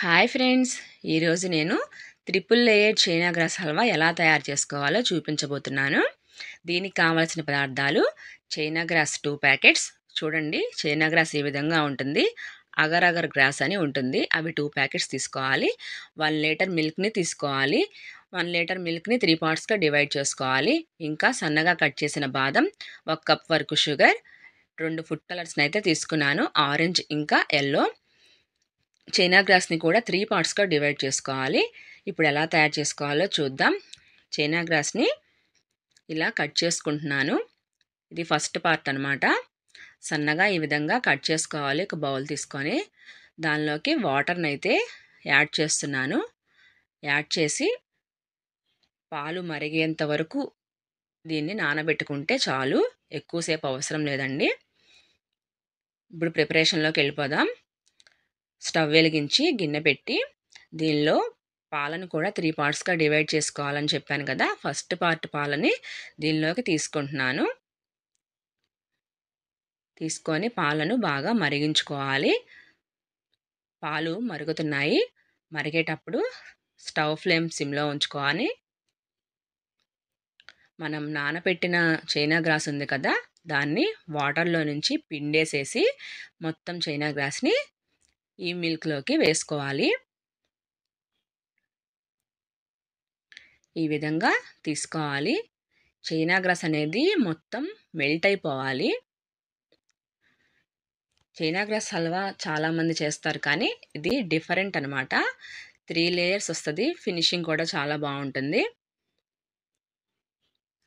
Hi friends, ఈరోజు నేను triple layer China grass halwa ఎలా తయారు చేసుకోవాలో చూపించబోతున్నాను. దీనికి కావాల్సిన పదార్థాలు: చైనా గ్రాస్ 2 ప్యాకెట్స్. చూడండి, చైనా గ్రాస్ ఈ విధంగా ఉంటుంది. అగర్ అగర్ గ్రాస్ అని ఉంటుంది. అవి 2 ప్యాకెట్స్ తీసుకోవాలి. 1 లీటర్ మిల్క్ని తీసుకోవాలి. 1 లీటర్ మిల్క్ని 3 పార్ట్స్గా డివైడ్ చేసుకోవాలి. ఇంకా సన్నగా కట్ చేసిన బాదం, 1 కప్ వరకు షుగర్, 2 ఫుడ్ కలర్స్ని అయితే తీసుకున్నాను, ఆరెంజ్ ఇంకా ఎల్లో. చైనా గ్రాస్ని కూడా 3 పార్ట్స్గా డివైడ్ చేసుకోవాలి. ఇప్పుడు ఎలా తయారు చేసుకోవాలో చూద్దాం. చైనా గ్రాస్ని ఇలా కట్ చేసుకుంటున్నాను. ఇది ఫస్ట్ పార్ట్ అనమాట. సన్నగా ఈ విధంగా కట్ చేసుకోవాలి. ఒక బౌల్ తీసుకొని దానిలోకి వాటర్ని అయితే యాడ్ చేస్తున్నాను. యాడ్ చేసి పాలు మరిగేంత వరకు దీన్ని నానబెట్టుకుంటే చాలు, ఎక్కువసేపు అవసరం లేదండి. ఇప్పుడు ప్రిపరేషన్లోకి వెళ్ళిపోదాం. స్టవ్ వెలిగించి గిన్నె పెట్టి దీనిలో పాలను కూడా 3 పార్ట్స్గా డివైడ్ చేసుకోవాలని చెప్పాను కదా. ఫస్ట్ పార్ట్ పాలని దీనిలోకి తీసుకుంటున్నాను. తీసుకొని పాలను బాగా మరిగించుకోవాలి. పాలు మరుగుతున్నాయి. మరిగేటప్పుడు స్టవ్ ఫ్లేమ్ సిమ్లో ఉంచుకొని మనం నానబెట్టిన చైనా గ్రాస్ ఉంది కదా, దాన్ని వాటర్లో నుంచి పిండేసేసి మొత్తం చైనా గ్రాస్ని ఈ మిల్క్లోకి వేసుకోవాలి. ఈ విధంగా తీసుకోవాలి. చైనా గ్రాస్ అనేది మొత్తం మెల్ట్ అయిపోవాలి. చైనా గ్రాస్ హల్వా చాలామంది చేస్తారు, కానీ ఇది డిఫరెంట్ అనమాట. 3 లేయర్స్ వస్తుంది. ఫినిషింగ్ కూడా చాలా బాగుంటుంది.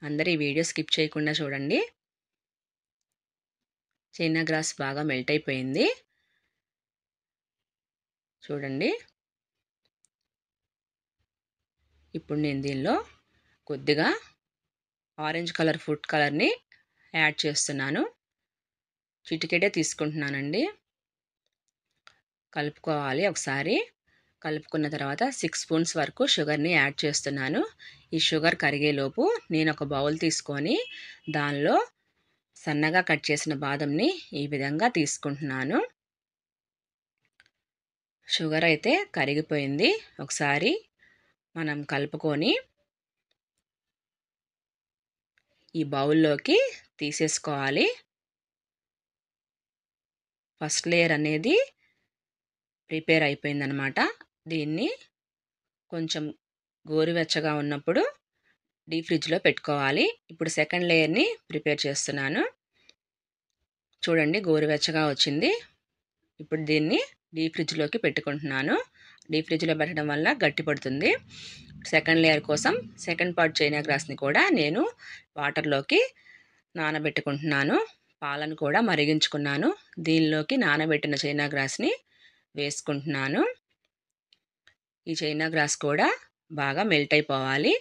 అందరూ ఈ వీడియో స్కిప్ చేయకుండా చూడండి. చైనా గ్రాస్ బాగా మెల్ట్ అయిపోయింది. చూడండి, ఇప్పుడు నేను దీనిలో కొద్దిగా ఆరెంజ్ కలర్ ఫుడ్ కలర్ని యాడ్ చేస్తున్నాను. చిటికెడే తీసుకుంటున్నానండి. కలుపుకోవాలి. ఒకసారి కలుపుకున్న తర్వాత 6 స్పూన్స్ వరకు షుగర్ని యాడ్ చేస్తున్నాను. ఈ షుగర్ కరిగేలోపు నేను ఒక బౌల్ తీసుకొని దానిలో సన్నగా కట్ చేసిన బాదంని ఈ విధంగా తీసుకుంటున్నాను. షుగర్ అయితే కరిగిపోయింది. ఒకసారి మనం కలుపుకొని ఈ బౌల్లోకి తీసేసుకోవాలి. ఫస్ట్ లేయర్ అనేది ప్రిపేర్ అయిపోయిందనమాట. దీన్ని కొంచెం గోరువెచ్చగా ఉన్నప్పుడు డీప్ ఫ్రిడ్జ్లో పెట్టుకోవాలి. ఇప్పుడు సెకండ్ లేయర్ని ప్రిపేర్ చేస్తున్నాను. చూడండి, గోరువెచ్చగా వచ్చింది. ఇప్పుడు దీన్ని డీప్ ఫ్రిడ్జ్లోకి పెట్టుకుంటున్నాను. డీప్ ఫ్రిడ్జ్లో పెట్టడం వల్ల గట్టి పడుతుంది. సెకండ్ లేయర్ కోసం సెకండ్ పార్ట్ చైనా గ్రాస్ని కూడా నేను వాటర్లోకి నానబెట్టుకుంటున్నాను. పాలను కూడా మరిగించుకున్నాను. దీనిలోకి నానబెట్టిన చైనా గ్రాస్ని వేసుకుంటున్నాను. ఈ చైనా గ్రాస్ కూడా బాగా మెల్ట్ అయిపోవాలి.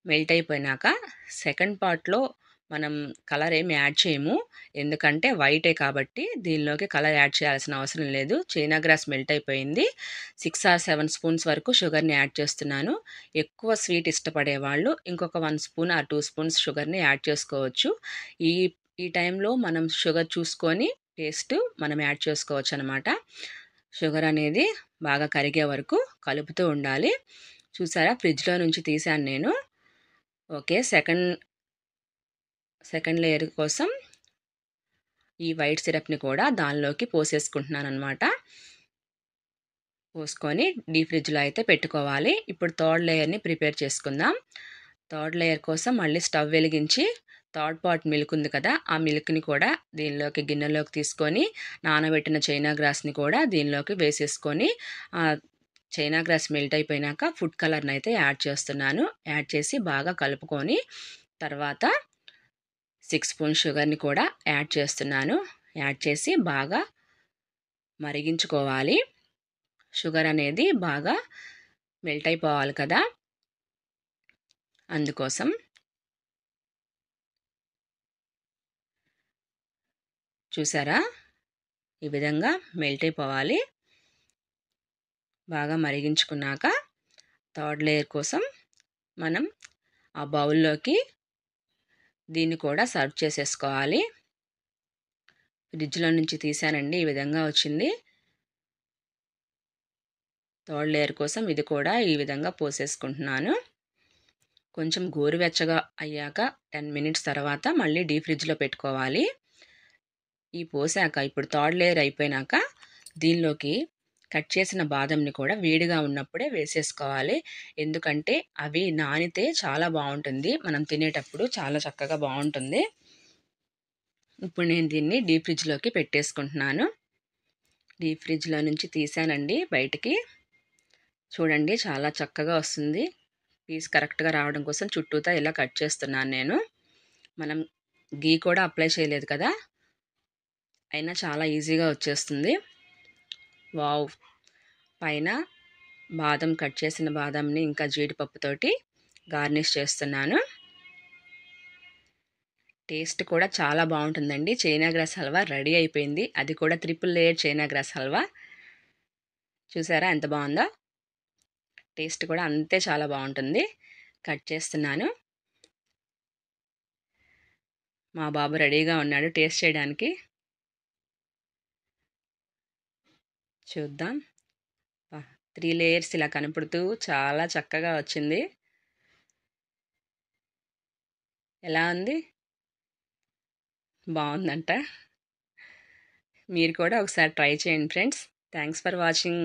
మెల్ట్ అయిపోయినాక సెకండ్ పార్ట్లో మనం కలర్ ఏమి యాడ్ చేయము, ఎందుకంటే వైటే కాబట్టి దీనిలోకి కలర్ యాడ్ చేయాల్సిన అవసరం లేదు. చైనా గ్రాస్ మెల్ట్ అయిపోయింది. 6 or 7 స్పూన్స్ వరకు షుగర్ని యాడ్ చేస్తున్నాను. ఎక్కువ స్వీట్ ఇష్టపడే వాళ్ళు ఇంకొక 1 స్పూన్ ఆర్ 2 స్పూన్స్ షుగర్ని యాడ్ చేసుకోవచ్చు. ఈ ఈ టైంలో మనం షుగర్ చూసుకొని టేస్ట్ మనం యాడ్ చేసుకోవచ్చు అనమాట. షుగర్ అనేది బాగా కరిగే వరకు కలుపుతూ ఉండాలి. చూసారా, ఫ్రిడ్జ్లో నుంచి తీసాను నేను. ఓకే, సెకండ్ లేయర్ కోసం ఈ వైట్ సిరప్ని కూడా దానిలోకి పోసేసుకుంటున్నాను అనమాట. పోసుకొని డీప్ ఫ్రిడ్జ్లో అయితే పెట్టుకోవాలి. ఇప్పుడు థర్డ్ లేయర్ని ప్రిపేర్ చేసుకుందాం. థర్డ్ లేయర్ కోసం మళ్ళీ స్టవ్ వెలిగించి థర్డ్ పార్ట్ మిల్క్ ఉంది కదా, ఆ మిల్క్ని కూడా దీనిలోకి గిన్నెలోకి తీసుకొని నానబెట్టిన చైనా గ్రాస్ని కూడా దీనిలోకి వేసేసుకొని చైనా గ్రాస్ మెల్ట్ అయిపోయినాక ఫుడ్ కలర్ని అయితే యాడ్ చేస్తున్నాను. యాడ్ చేసి బాగా కలుపుకొని తర్వాత 6 స్పూన్స్ షుగర్ని కూడా యాడ్ చేస్తున్నాను. యాడ్ చేసి బాగా మరిగించుకోవాలి. షుగర్ అనేది బాగా మెల్ట్ అయిపోవాలి కదా, అందుకోసం. చూసారా, ఈ విధంగా మెల్ట్ అయిపోవాలి. బాగా మరిగించుకున్నాక థర్డ్ లేయర్ కోసం మనం ఆ బౌల్లోకి దీన్ని కూడా సర్వ్ చేసేసుకోవాలి. ఫ్రిడ్జ్లో నుంచి తీసానండి, ఈ విధంగా వచ్చింది. థర్డ్ లేయర్ కోసం ఇది కూడా ఈ విధంగా పోసేసుకుంటున్నాను. కొంచెం గోరువెచ్చగా అయ్యాక 10 మినిట్స్ తర్వాత మళ్ళీ డీప్ ఫ్రిడ్జ్‌లో పెట్టుకోవాలి. ఈ పోసాక ఇప్పుడు థర్డ్ లేయర్ అయిపోయినాక దీనిలోకి కట్ చేసిన బాదంని కూడా వేడిగా ఉన్నప్పుడే వేసేసుకోవాలి. ఎందుకంటే అవి నానితే చాలా బావుంటుంది. మనం తినేటప్పుడు చాలా చక్కగా బావుంటుంది. ఇప్పుడు నేను దీన్ని డీప్ ఫ్రిడ్జ్‌లోకి పెట్టేసుకుంటున్నాను. డీప్ ఫ్రిడ్జ్‌లో నుంచి తీసానండి బయటికి. చూడండి చాలా చక్కగా వస్తుంది. పీస్ కరెక్ట్‌గా రావడం కోసం చుట్టూతా ఇలా కట్ చేస్తున్నాను నేను. మనం ఘీ కూడా అప్లై చేయలేదు కదా! అయినా చాలా ఈజీగా వచ్చేస్తుంది. వావ్! పైన బాదం కట్ చేసిన బాదంని ఇంకా జీడిపప్పుతోటి గార్నిష్ చేస్తున్నాను. టేస్ట్ కూడా చాలా బావుంటుందండి. చైనా గ్రాస్ హల్వా రెడీ అయిపోయింది. అది కూడా triple layer China grass halwa. చూసారా ఎంత బావుందో? టేస్ట్ కూడా అంతే చాలా బావుంటుంది. కట్ చేస్తున్నాను. మా బాబు రెడీగా ఉన్నాడు టేస్ట్ చేయడానికి. చూద్దాం. 3 లేయర్స్ ఇలా కనపడుతూ చాలా చక్కగా వచ్చింది. ఎలా ఉంది? బావుందంట. మీరు కూడా ఒకసారి ట్రై చేయండి ఫ్రెండ్స్. Thanks for watching.